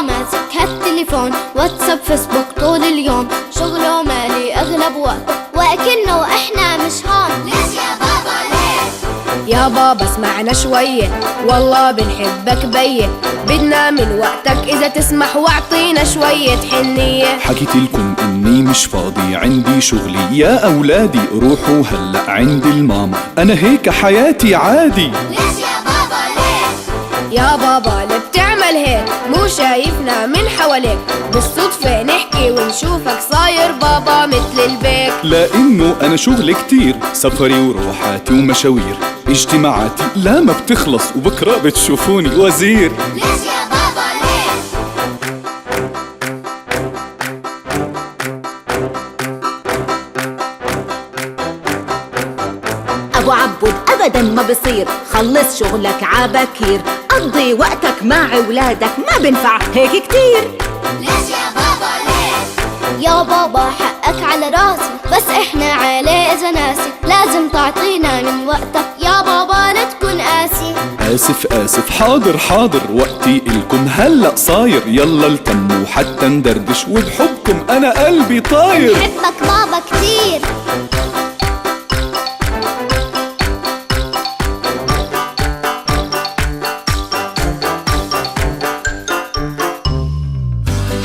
ماسك هالتليفون، واتساب فيسبوك طول اليوم، شغله مالي اغلب وقته، وأكنه احنا مش هون. ليش يا بابا ليش؟ يا بابا اسمعنا شوية، والله بنحبك بيه، بدنا من وقتك إذا تسمح واعطينا شوية حنية. حكيت لكم اني مش فاضي، عندي شغلي يا اولادي، روحوا هلأ عند الماما، انا هيك حياتي عادي. ليش يا بابا ليش؟ يا بابا اللي بتعمل هيك مو شايفنا من حواليك، بالصدفة نحكي ونشوفك صاير بابا مثل البيك. لانه انا شغلي كتير، سفري وروحاتي ومشاوير، اجتماعاتي لا ما بتخلص، وبكرة بتشوفوني وزير. ليش يا بابا ليش؟ أبو عبود أبدا ما بصير، خلص شغلك عبكير، قضي وقتك مع أولادك، ما بنفع هيك كتير. ليش يا بابا ليش؟ يا بابا حقك على راسي، بس احنا عيلة إذا ناسي، لازم تعطينا من وقتك يا بابا لا تكون قاسي. آسف آسف، حاضر حاضر، وقتي إلكم هلأ صاير، يلا التموا حتى ندردش، وبحبكم أنا قلبي طاير. بحبك بابا كتير.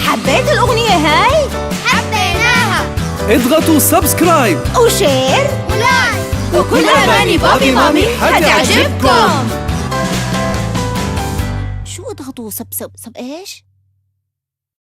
حبيت الأغنية هاي؟ حبيناها. اضغطوا سبسكرايب وشير ولايك. وكل أغاني بابي مامي حتعجبكم. شو اضغطوا سب إيش؟